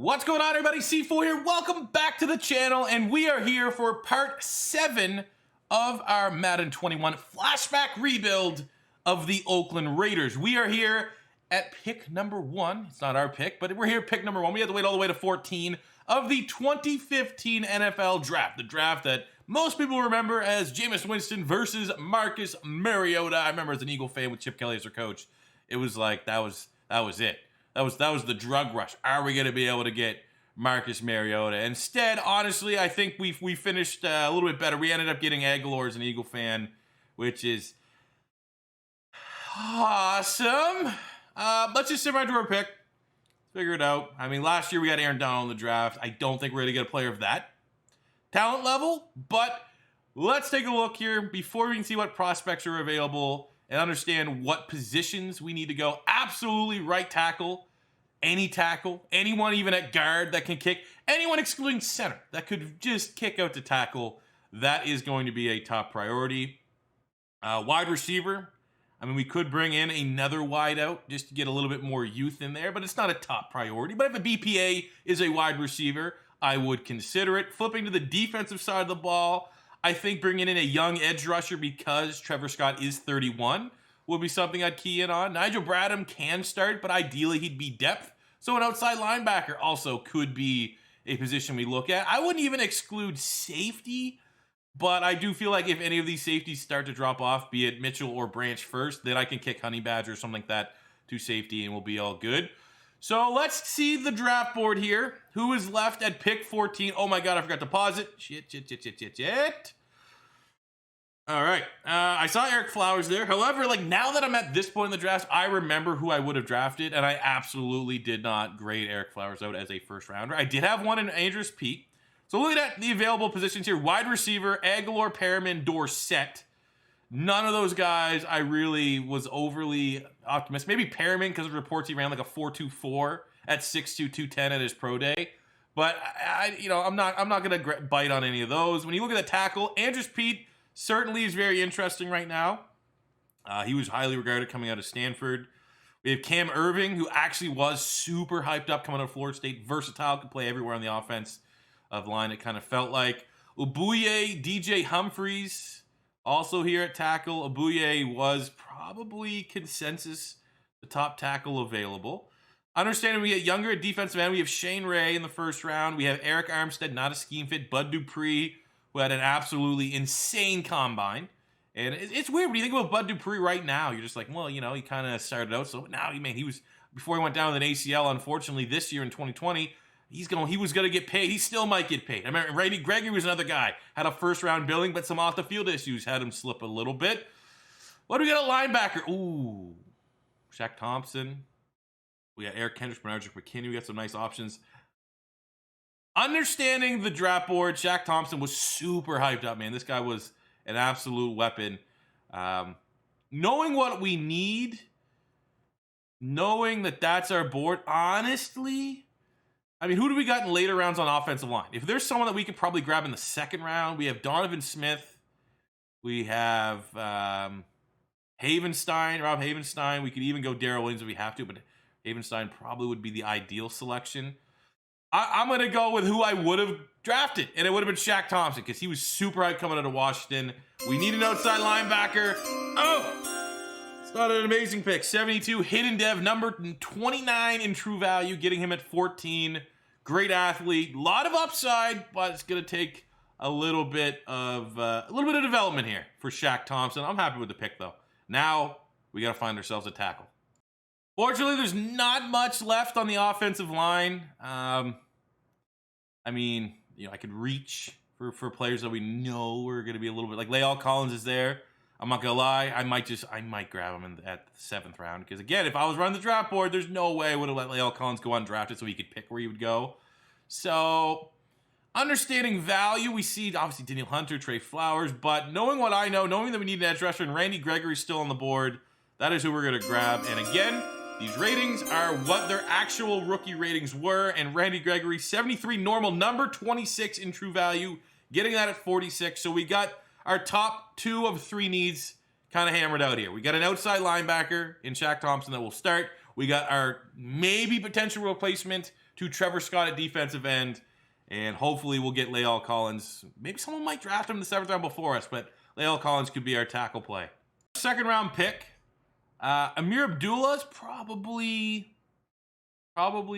What's going on, everybody? C4 here. Welcome back to the channel, and we are here for part 7 of our Madden 21 flashback rebuild of the Oakland Raiders. We are here at pick number 1. It's not our pick, but we're here at pick number 1. We had to wait all the way to 14 of the 2015 NFL Draft. The draft that most people remember as Jameis Winston versus Marcus Mariota. I remember as an Eagle fan with Chip Kelly as their coach, it was like that was it. That was the drug rush. Are we going to be able to get Marcus Mariota? Instead, honestly, I think we finished a little bit better. We ended up getting Aguilar as an Eagle fan, which is awesome. Let's just sit right to our pick. Let's figure it out. I mean, last year we got Aaron Donald in the draft. I don't think we're going to get a player of that talent level, but let's take a look here before we can see what prospects are available and understand what positions we need to go. Absolutely right tackle, anyone even at guard that can kick, anyone excluding center that could just kick out to tackle. That is going to be a top priority. Wide receiver, I mean, we could bring in another wide out just to get a little bit more youth in there, but it's not a top priority. But if a BPA is a wide receiver, I would consider it. Flipping to the defensive side of the ball, I think bringing in a young edge rusher because Trevor Scott is 31 will be something I'd key in on. Nigel Bradham can start, but ideally he'd be depth. So an outside linebacker also could be a position we look at. I wouldn't even exclude safety, but I do feel like if any of these safeties start to drop off, be it Mitchell or Branch first, then I can kick Honey Badger or something like that to safety and we'll be all good. So let's see the draft board here. Who is left at pick 14? Oh my God, I forgot to pause it. Shit. All right. I saw Eric Flowers there. However, like now that I'm at this point in the draft, I remember who I would have drafted, and I absolutely did not grade Eric Flowers out as a first rounder. I did have one in Andrews Pete. So looking at the available positions here, wide receiver, Aguilar, Perriman, Dorsett. None of those guys I really was overly optimistic. Maybe Perriman because of reports he ran like a 4.24 at 6'2", 210 at his pro day. But I'm not gonna bite on any of those. When you look at the tackle, Andrews Pete certainly is very interesting right now. He was highly regarded coming out of Stanford. We have Cam Irving, who actually was super hyped up coming out of Florida State. Versatile, could play everywhere on the offense of line. It kind of felt like Ubuye, DJ Humphreys. Also here at tackle, Abuye was probably consensus the top tackle available. Understanding we get younger at defensive end, we have Shane Ray in the first round. We have Eric Armstead, not a scheme fit. Bud Dupree, who had an absolutely insane combine. And it's weird when you think about Bud Dupree right now. You're just like, well, he kind of started out. So now, he was, before he went down with an ACL, unfortunately, this year in 2020, he was going to get paid. He still might get paid. I remember Randy Gregory was another guy. Had a first-round billing, but some off-the-field issues had him slip a little bit. What do we got at linebacker? Ooh. Shaq Thompson. We got Eric Kendricks, Bernard McKinney. We got some nice options. Understanding the draft board, Shaq Thompson was super hyped up, man. This guy was an absolute weapon. Knowing what we need, knowing that that's our board, honestly, I mean, who do we got in later rounds on offensive line? If there's someone that we could probably grab in the second round, we have Donovan Smith. We have Rob Havenstein. We could even go Darrell Williams if we have to, but Havenstein probably would be the ideal selection. I'm going to go with who I would have drafted, and it would have been Shaq Thompson because he was super hyped coming out of Washington. We need an outside linebacker. Oh, it's not an amazing pick. 72, hidden dev, number 29 in true value, getting him at 14. Great athlete, a lot of upside, but it's going to take a little bit of development here for Shaq Thompson. I'm happy with the pick, though. Now we got to find ourselves a tackle. Fortunately, there's not much left on the offensive line. I could reach for players that we know are going to be a little bit like La'el Collins is there. I'm not going to lie. I might grab him at the 7th round. Because again, if I was running the draft board, there's no way I would have let La'el Collins go undrafted so he could pick where he would go. So understanding value, we see obviously Daniel Hunter, Trey Flowers, but knowing what I know, knowing that we need an edge rusher and Randy Gregory's still on the board, that is who we're going to grab. And again, these ratings are what their actual rookie ratings were, and Randy Gregory, 73 normal, number 26 in true value, getting that at 46. So we got our top 2 of 3 needs kind of hammered out here. We got an outside linebacker in Shaq Thompson that will start. We got our maybe potential replacement to Trevor Scott at defensive end. And hopefully we'll get La'el Collins. Maybe someone might draft him in the 7th round before us, but La'el Collins could be our tackle play. 2nd round pick. Amir Abdullah is probably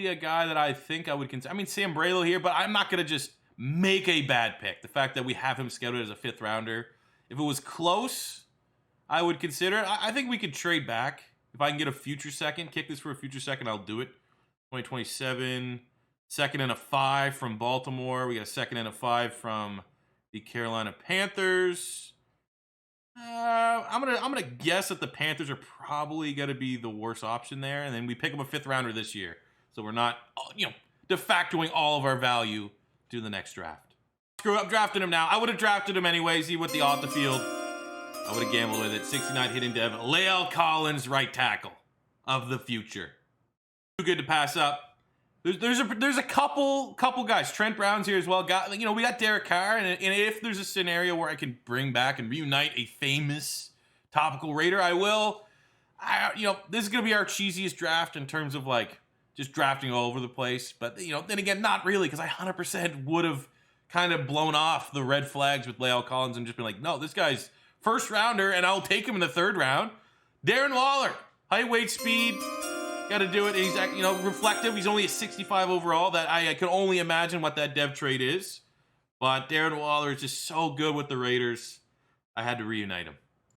a guy that I think I would consider. I mean, Sam Braylo here, but I'm not going to just make a bad pick. The fact that we have him scheduled as a 5th rounder. If it was close, I would consider it. I think we could trade back. If I can get a future second, kick this for a future second, I'll do it. 2027, 2nd and a 5 from Baltimore. We got a 2nd and a 5 from the Carolina Panthers. I'm gonna guess that the Panthers are probably gonna be the worst option there, and then we pick up a 5th rounder this year, so we're not, de factoing all of our value to the next draft. Screw up drafting him now. I would have drafted him anyways. He with the off the field. I would have gambled with it. 69 hitting dev. La'el Collins, right tackle of the future. Too good to pass up. There's a couple guys. Trent Brown's here as well. We got Derek Carr, and if there's a scenario where I can bring back and reunite a famous topical Raider, I will. This is gonna be our cheesiest draft in terms of just drafting all over the place. But then again, not really, because I 100% would have kind of blown off the red flags with La'el Collins and just been like, no, this guy's 1st rounder, and I'll take him in the 3rd round. Darren Waller, height, weight, speed. Got to do it. He's reflective. He's only a 65 overall. That I can only imagine what that dev trade is. But Darren Waller is just so good with the Raiders. I had to reunite him.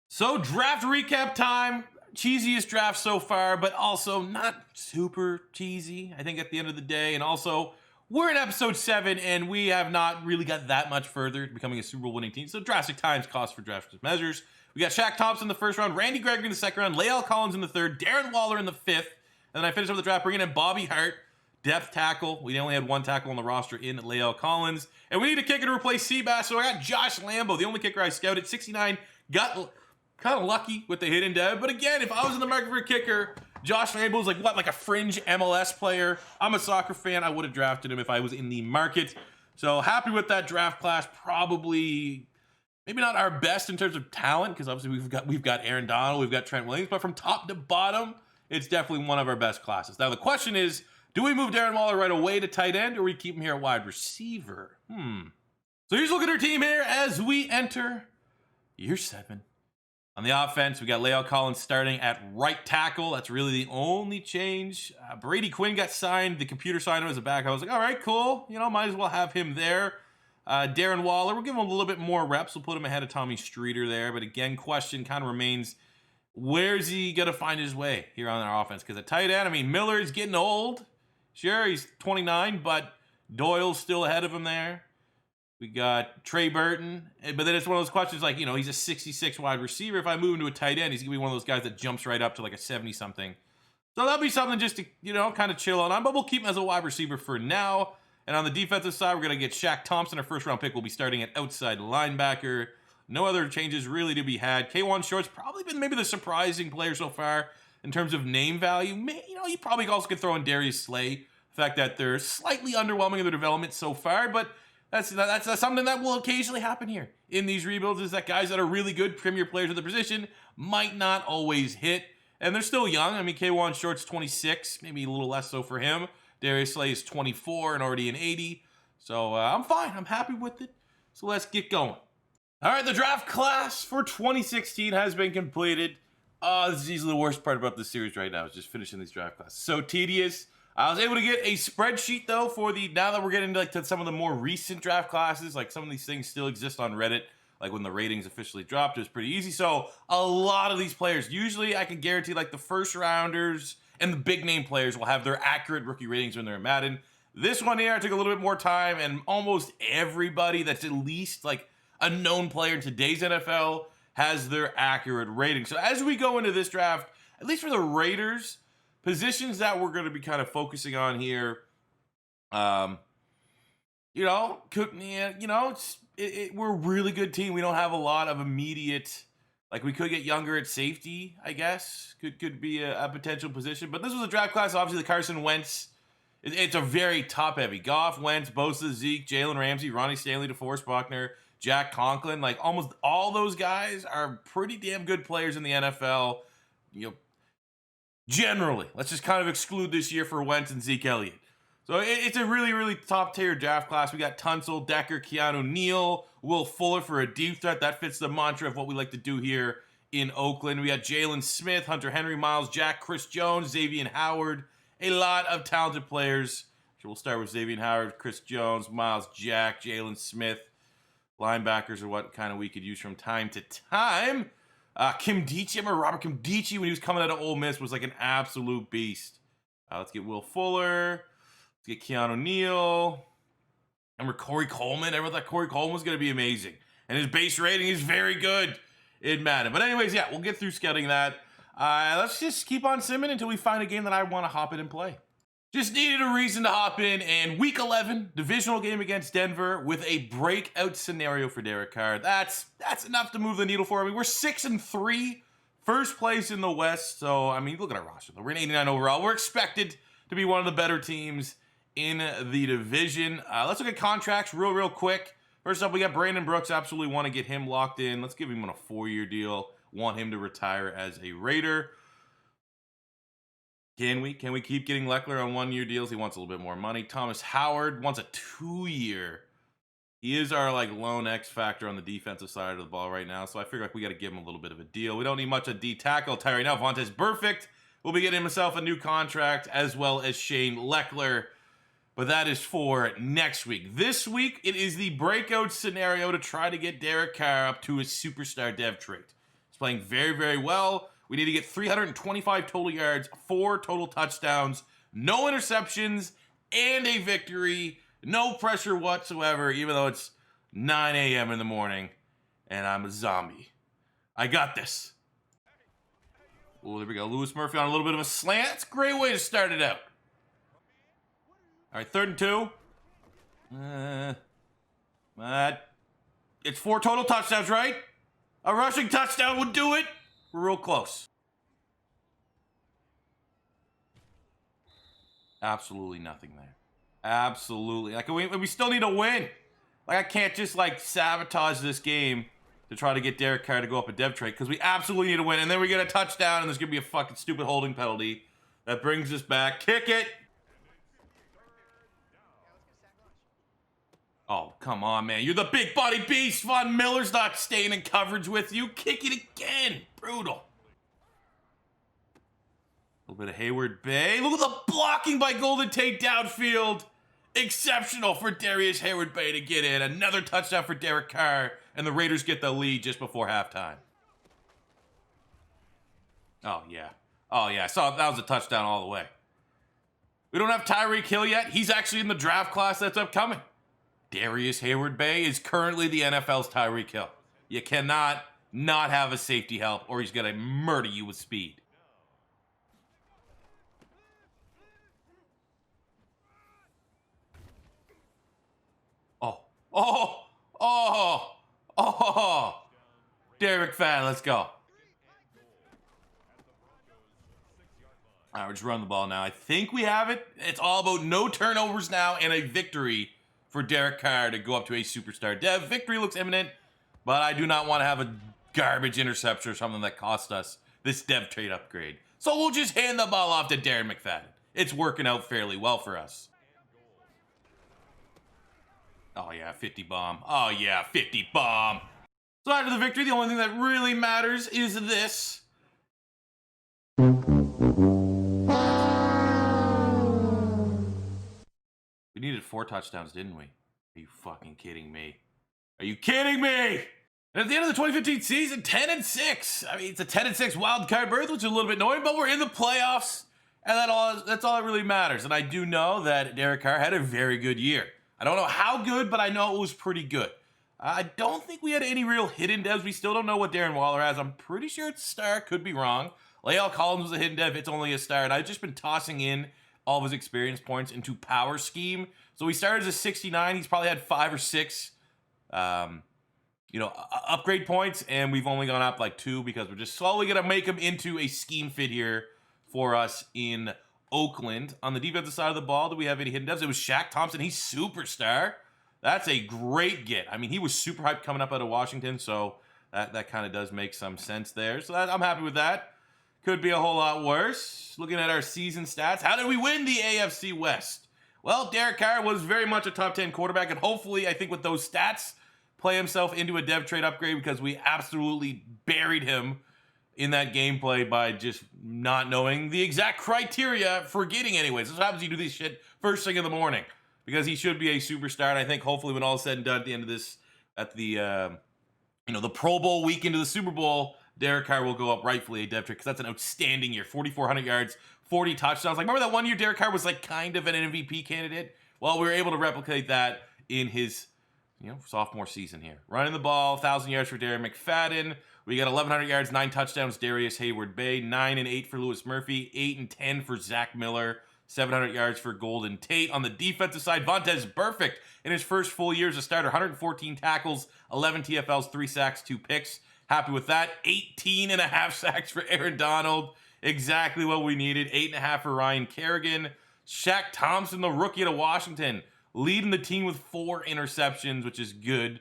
So draft recap time. Cheesiest draft so far, but also not super cheesy, I think, at the end of the day. And also, we're in episode 7, and we have not really got that much further to becoming a Super Bowl winning team. So drastic times cost for drastic measures. We got Shaq Thompson in the 1st round, Randy Gregory in the 2nd round, La'el Collins in the 3rd, Darren Waller in the 5th. And then I finished up the draft bringing in Bobby Hart, depth tackle. We only had 1 tackle on the roster in La'el Collins. And we need a kicker to replace Seabass, so I got Josh Lambo, the only kicker I scouted. 69, got kind of lucky with the hidden dev. But again, if I was in the market for a kicker, Josh Lambo is like a fringe MLS player. I'm a soccer fan. I would have drafted him if I was in the market. So happy with that draft class. Probably maybe not our best in terms of talent, because obviously we've got Aaron Donald, we've got Trent Williams, but from top to bottom, it's definitely one of our best classes. Now, the question is, do we move Darren Waller right away to tight end, or we keep him here at wide receiver? So here's a look at our team here as we enter year 7. On the offense, we got La'el Collins starting at right tackle. That's really the only change. Brady Quinn got signed. The computer signed him as a backup. I was like, all right, cool. Might as well have him there. Darren Waller, we'll give him a little bit more reps. We'll put him ahead of Tommy Streeter there. But again, question kind of remains, where's he going to find his way here on our offense? Because at tight end, Miller's getting old. Sure, he's 29, but Doyle's still ahead of him there. We got Trey Burton. But then it's one of those questions he's a 66 wide receiver. If I move him to a tight end, he's going to be one of those guys that jumps right up to like a 70-something. So that'll be something just to, kind of chill on. But we'll keep him as a wide receiver for now. And on the defensive side, we're going to get Shaq Thompson. Our 1st-round pick will be starting at outside linebacker. No other changes really to be had. K1 Short's probably been maybe the surprising player so far in terms of name value. You probably also could throw in Darius Slay. The fact that they're slightly underwhelming in their development so far, but that's something that will occasionally happen here in these rebuilds, is that guys that are really good premier players at the position might not always hit. And they're still young. K1 Short's 26, maybe a little less so for him. Darius Slay is 24 and already an 80. So I'm fine. I'm happy with it. So let's get going. All right, the draft class for 2016 has been completed. This is easily the worst part about this series right now, is just finishing these draft classes. So tedious. I was able to get a spreadsheet, though, for now that we're getting to some of the more recent draft classes. Some of these things still exist on Reddit. When the ratings officially dropped, it was pretty easy. So a lot of these players, usually I can guarantee the 1st rounders and the big name players will have their accurate rookie ratings when they're in Madden. This one here, I took a little bit more time, and almost everybody that's at least a known player in today's NFL has their accurate rating. So as we go into this draft, at least for the Raiders, positions that we're going to be kind of focusing on here, we're a really good team. We don't have a lot of immediate, we could get younger at safety, I guess. Could be a potential position. But this was a draft class, obviously, the Carson Wentz. It's a very top-heavy. Goff, Wentz, Bosa, Zeke, Jalen Ramsey, Ronnie Stanley, DeForest Buckner, Jack Conklin. Almost all those guys are pretty damn good players in the NFL. Generally. Let's just kind of exclude this year for Wentz and Zeke Elliott. So it's a really, really top-tier draft class. We got Tunsil, Decker, Keanu Neal, Will Fuller for a deep threat. That fits the mantra of what we like to do here in Oakland. We got Jalen Smith, Hunter Henry, Miles Jack, Chris Jones, Xavier Howard. A lot of talented players. So we'll start with Xavier Howard, Chris Jones, Miles Jack, Jalen Smith. Linebackers are what kind of we could use from time to time. Kim Dietz, remember Robert Kim Dietz when he was coming out of Ole Miss was like an absolute beast. Let's get Will Fuller. Let's get Keanu Neal. Remember Corey Coleman? Everyone thought Corey Coleman was going to be amazing. And his base rating is very good in Madden. But anyways, yeah, we'll get through scouting that. Let's just keep on simming until we find a game that I want to hop in and play. Just needed a reason to hop in, and Week 11, divisional game against Denver with a breakout scenario for Derek Carr. That's enough to move the needle for me. We're 6-3, first place in the West. So, I mean, look at our roster. We're in 89 overall. We're expected to be one of the better teams in the division. Let's look at contracts real quick. First up, we got Brandon Brooks. Absolutely want to get him locked in. Let's give him on a 4-year deal. Want him to retire as a Raider. Can we keep getting Leckler on 1-year deals? He wants a little bit more money. Thomas Howard wants a 2-year. He is our like lone X factor on the defensive side of the ball right now, so I figure like we got to give him a little bit of a deal. We don't need much of D tackle. I'll tell you right now, Vontaze Burfict will be getting himself a new contract, as well as Shane Leckler. But that is for next week. This week, it is the breakout scenario to try to get Derek Carr up to his superstar dev trait. He's playing very well. We need to get 325 total yards, 4 total touchdowns, no interceptions, and a victory. No pressure whatsoever, even though it's 9 a.m. in the morning, and I'm a zombie. I got this. Oh, there we go. Lewis Murphy on a little bit of a slant. That's a great way to start it out. All right, 3rd and 2. It's 4 total touchdowns, right? A rushing touchdown would do it. We're real close. Absolutely nothing there. Absolutely. Like, we still need to win. Like, I can't just, like, sabotage this game to try to get Derek Carr to go up a dev trait, because we absolutely need to win. And then we get a touchdown, and there's going to be a fucking stupid holding penalty that brings us back. Kick it. Oh, come on, man. You're the big body beast. Von Miller's not staying in coverage with you. Kick it again. Brutal. A little bit of Hayward Bay. Look at the blocking by Golden Tate downfield. Exceptional for Darius Hayward Bay to get in. Another touchdown for Derek Carr. And the Raiders get the lead just before halftime. Oh, yeah. Oh, yeah. So that was a touchdown all the way. We don't have Tyreek Hill yet. He's actually in the draft class that's upcoming. Darius Hayward Bay is currently the NFL's Tyreek Hill. You cannot not have a safety help, or he's going to murder you with speed. Oh. Derek Fan, let's go. All right, we're just running the ball now. I think we have it. It's all about no turnovers now and a victory for Derek Carr to go up to a superstar dev. Victory looks imminent, but I do not want to have a garbage interception or something that cost us this dev trade upgrade. So we'll just hand the ball off to Darren McFadden. It's working out fairly well for us. Oh, yeah, 50 bomb. Oh, yeah, 50 bomb. So after the victory, the only thing that really matters is this. We needed 4 touchdowns, didn't we? Are you fucking kidding me? Are you kidding me? And at the end of the 2015 season, 10-6. I mean, it's a 10-6 wild card berth, which is a little bit annoying, but we're in the playoffs, and that's all that really matters. And I do know that Derek Carr had a very good year. I don't know how good, but I know it was pretty good. I don't think we had any real hidden devs. We still don't know what Darren Waller has. I'm pretty sure it's a star. Could be wrong. Lael Collins was a hidden dev. It's only a star. And I've just been tossing in all of his experience points into power scheme. So he started as a 69. He's probably had 5 or 6, upgrade points. And we've only gone up like 2 because we're just slowly going to make him into a scheme fit here for us in Oakland. On the defensive side of the ball, do we have any hidden devs? It was Shaq Thompson. He's superstar. That's a great get. I mean, he was super hyped coming up out of Washington, so that kind of does make some sense there. So I'm happy with that. Could be a whole lot worse. Looking at our season stats, how did we win the AFC West? Well, Derek Carr was very much a top 10 quarterback, and hopefully, I think with those stats, play himself into a dev trade upgrade because we absolutely buried him in that gameplay by just not knowing the exact criteria for getting anyways. This happens, you do this shit first thing in the morning because he should be a superstar. And I think hopefully when all is said and done at the end of this, at the the Pro Bowl week into the Super Bowl, Derek Carr will go up rightfully a dev trade because that's an outstanding year. 4,400 yards, 40 touchdowns. Like, remember that one year Derek Carr was like kind of an MVP candidate? Well, we were able to replicate that in his sophomore season here. Running the ball, 1,000 yards for Darren McFadden. We got 1,100 yards, 9 touchdowns, Darius Hayward-Bay. 9 and 8 for Lewis Murphy. 8 and 10 for Zach Miller. 700 yards for Golden Tate. On the defensive side, Vontaze Burfict in his first full year as a starter. 114 tackles, 11 TFLs, 3 sacks, 2 picks. Happy with that. 18 and a half sacks for Aaron Donald. Exactly what we needed. 8.5 for Ryan Kerrigan. Shaq Thompson, the rookie out of Washington, leading the team with 4 interceptions, which is good.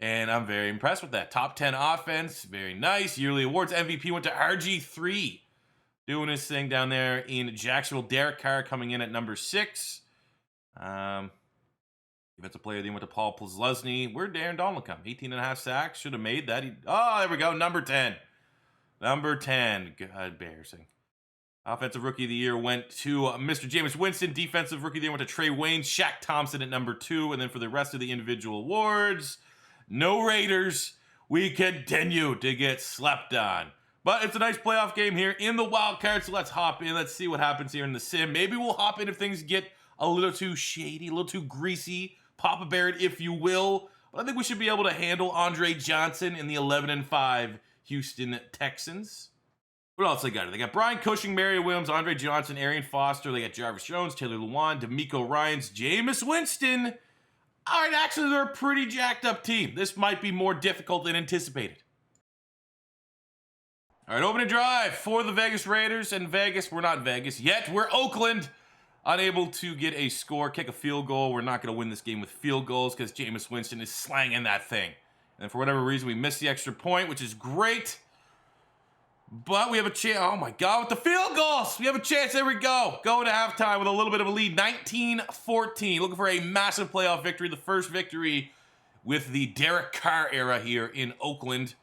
And I'm very impressed with that. Top 10 offense. Very nice. Yearly awards. MVP went to RG3. Doing his thing down there in Jacksonville. Derek Carr coming in at number 6. Defensive player of the year went to Paul Posluszny. Where'd Aaron Donald come? 18.5 sacks. Should have made that. There we go. Number 10. Number 10. God, embarrassing. Offensive Rookie of the Year went to Mr. Jameis Winston. Defensive Rookie of the Year went to Trey Wayne. Shaq Thompson at number 2. And then for the rest of the individual awards, no Raiders. We continue to get slept on. But it's a nice playoff game here in the wild card, so let's hop in. Let's see what happens here in the sim. Maybe we'll hop in if things get a little too shady, a little too greasy. Papa Bear it, if you will. But I think we should be able to handle Andre Johnson in the 11-5 Houston Texans. What else they got? They got Brian Cushing, Mario Williams, Andre Johnson, Arian Foster. They got Jarvis Jones, Taylor Lewan, D'Amico Ryans, Jameis Winston. All right, actually, they're a pretty jacked up team. This might be more difficult than anticipated. All right, open a drive for the Vegas Raiders. And Vegas, we're not Vegas yet. We're Oakland. Unable to get a score, kick a field goal. We're not going to win this game with field goals because Jameis Winston is slanging that thing. And for whatever reason, we missed the extra point, which is great. But we have a chance. Oh, my God, with the field goals. We have a chance. There we go. Going to halftime with a little bit of a lead. 19-14. Looking for a massive playoff victory. The first victory with the Derek Carr era here in Oakland.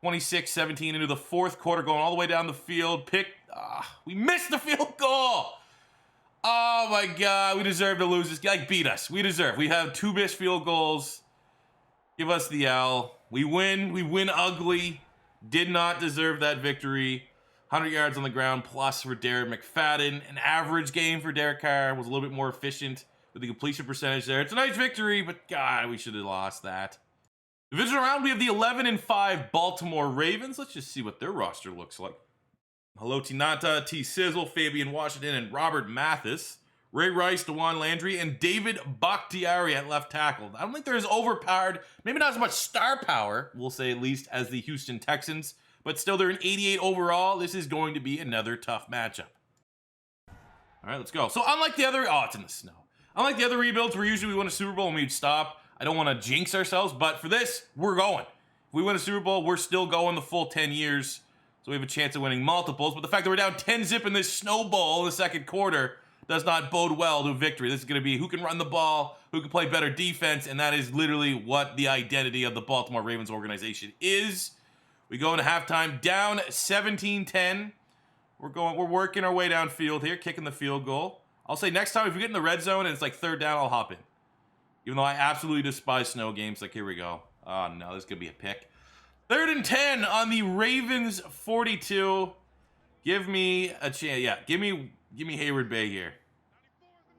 26-17 into the fourth quarter, going all the way down the field. We missed the field goal. Oh, my God. We deserve to lose this. Like, beat us. We deserve. We have 2 missed field goals. Give us the L. We win. We win ugly. Did not deserve that victory. 100 yards on the ground plus for Darren McFadden. An average game for Derek Carr. Was a little bit more efficient with the completion percentage there. It's a nice victory, but God, we should have lost that. Divisional round, we have the 11-5 Baltimore Ravens. Let's just see what their roster looks like. Haloti Ngata, T. Sizzle, Fabian Washington, and Robert Mathis. Ray Rice, DeJuan Landry, and David Bakhtiari at left tackle. I don't think they're as overpowered, maybe not as much star power, we'll say at least, as the Houston Texans. But still, they're an 88 overall. This is going to be another tough matchup. All right, let's go. So unlike the other, it's in the snow. Unlike the other rebuilds where usually we win a Super Bowl and we'd stop, I don't want to jinx ourselves, but for this, we're going. If we win a Super Bowl, we're still going the full 10 years. So we have a chance of winning multiples. But the fact that we're down 10-zip in this snowball in the second quarter does not bode well to victory. This is going to be who can run the ball, who can play better defense, and that is literally what the identity of the Baltimore Ravens organization is. We go into halftime down 17-10. We're working our way downfield here, kicking the field goal. I'll say next time if we get in the red zone and it's like third down, I'll hop in. Even though I absolutely despise snow games. Like, here we go. Oh, no, this could be a pick. 3rd and 10 on the Ravens 42. Give me a chance. Yeah, give me Hayward Bay here.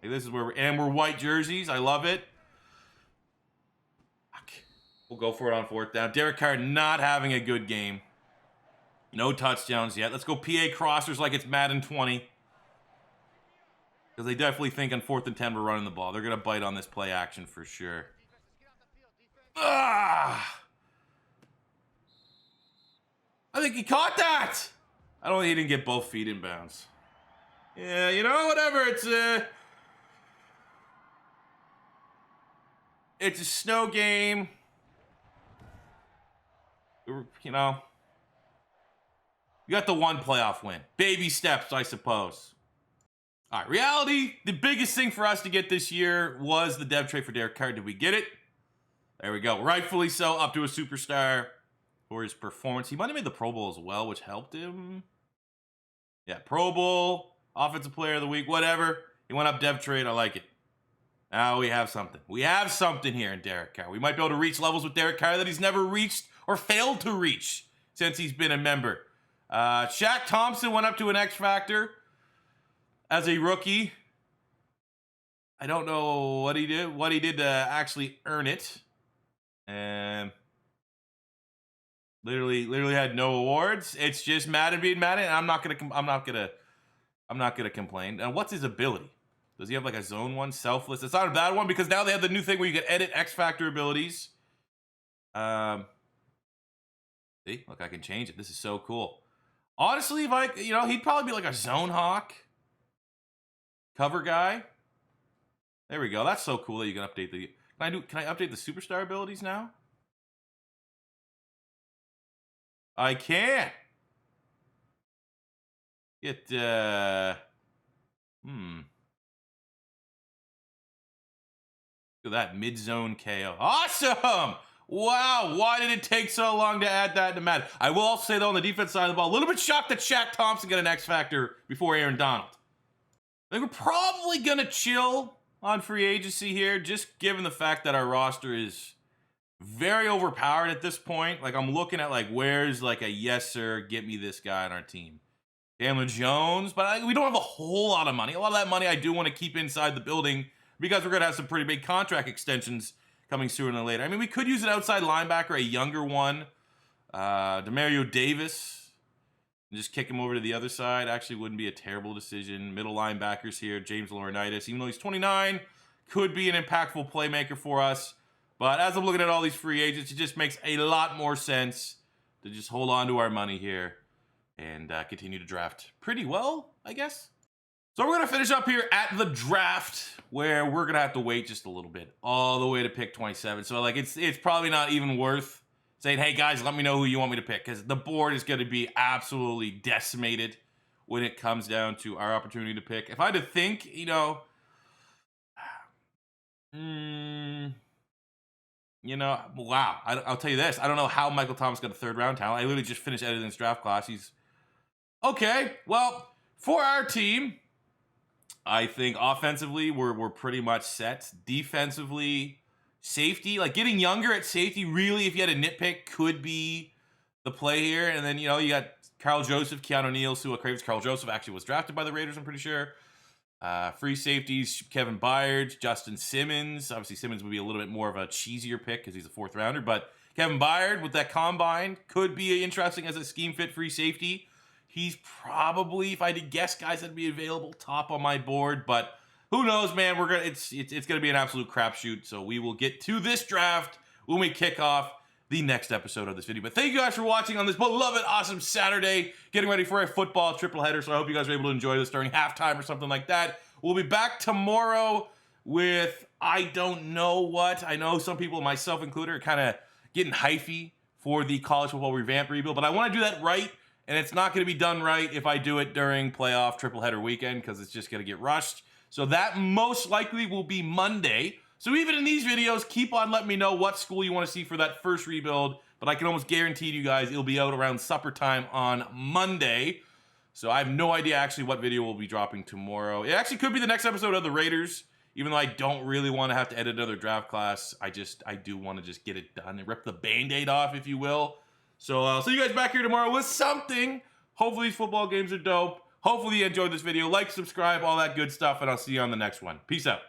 Hey, this is where we're white jerseys. I love it. Okay. We'll go for it on 4th down. Derek Carr not having a good game. No touchdowns yet. Let's go PA crossers like it's Madden 20. Because they definitely think on 4th and 10 we're running the ball. They're going to bite on this play action for sure. I think he caught that. I don't think he didn't get both feet in bounds. Yeah, whatever. It's a snow game. You got the one playoff win. Baby steps, I suppose. All right, reality, the biggest thing for us to get this year was the dev trade for Derek Carr. Did we get it? There we go. Rightfully so, up to a superstar for his performance. He might have made the Pro Bowl as well, which helped him. Yeah, Pro Bowl, Offensive Player of the Week, whatever. He went up dev trade. I like it. Now we have something. We have something here in Derek Carr. We might be able to reach levels with Derek Carr that he's never reached or failed to reach since he's been a member. Shaq Thompson went up to an X Factor as a rookie. I don't know what he did to actually earn it. And literally had no awards. It's just Madden being Madden. And I'm not gonna complain. Now, what's his ability? Does he have like a zone one, selfless? It's not a bad one because now they have the new thing where you can edit X Factor abilities. See, look, I can change it. This is so cool. Honestly, if he'd probably be like a zone hawk, cover guy. There we go. That's so cool that you can update the. Can I update the superstar abilities now? I can't. Look at that mid-zone KO. Awesome! Wow, why did it take so long to add that to Madden? I will also say, though, on the defense side of the ball, a little bit shocked that Shaq Thompson got an X Factor before Aaron Donald. I think we're probably going to chill on free agency here, just given the fact that our roster is very overpowered at this point. Like, I'm looking at, like, where's, like, a yes, sir, get me this guy on our team. Chandler Jones, but we don't have a whole lot of money. A lot of that money I do want to keep inside the building because we're going to have some pretty big contract extensions coming sooner than later. I mean, we could use an outside linebacker, a younger one, Demario Davis, and just kick him over to the other side. Actually wouldn't be a terrible decision. Middle linebackers here, James Laurinaitis, even though he's 29, could be an impactful playmaker for us. But as I'm looking at all these free agents, it just makes a lot more sense to just hold on to our money here and continue to draft pretty well, I guess. So we're going to finish up here at the draft, where we're going to have to wait just a little bit, all the way to pick 27. So, like, it's probably not even worth saying, hey, guys, let me know who you want me to pick, because the board is going to be absolutely decimated when it comes down to our opportunity to pick. If I had to think, wow. I'll tell you this. I don't know how Michael Thomas got a third-round talent. I literally just finished editing this draft class. He's okay. Well, for our team, I think offensively, we're pretty much set. Defensively, safety, like getting younger at safety, really, if you had a nitpick, could be the play here. And then, you got Carl Joseph, Keanu Neal, Sua Cravens. Carl Joseph actually was drafted by the Raiders, I'm pretty sure. Free safeties, Kevin Byard, Justin Simmons. Obviously, Simmons would be a little bit more of a cheesier pick because he's a fourth rounder. But Kevin Byard with that combine could be interesting as a scheme fit free safety. He's probably, if I had to guess, guys that'd be available top on my board, but who knows, man? It's gonna be an absolute crapshoot. So we will get to this draft when we kick off the next episode of this video. But thank you guys for watching on this beloved, awesome Saturday, getting ready for a football triple header. So I hope you guys are able to enjoy this during halftime or something like that. We'll be back tomorrow with I don't know what. I know some people, myself included, are kind of getting hyphy for the college football revamp rebuild, but I want to do that right. And it's not going to be done right if I do it during playoff triple header weekend because it's just going to get rushed. So that most likely will be Monday. So even in these videos, keep on letting me know what school you want to see for that first rebuild. But I can almost guarantee you guys it'll be out around supper time on Monday. So I have no idea actually what video we'll be dropping tomorrow. It actually could be the next episode of the Raiders. Even though I don't really want to have to edit another draft class, I do want to just get it done and rip the Band-Aid off, if you will. So I'll see you guys back here tomorrow with something. Hopefully these football games are dope. Hopefully you enjoyed this video. Like, subscribe, all that good stuff, and I'll see you on the next one. Peace out.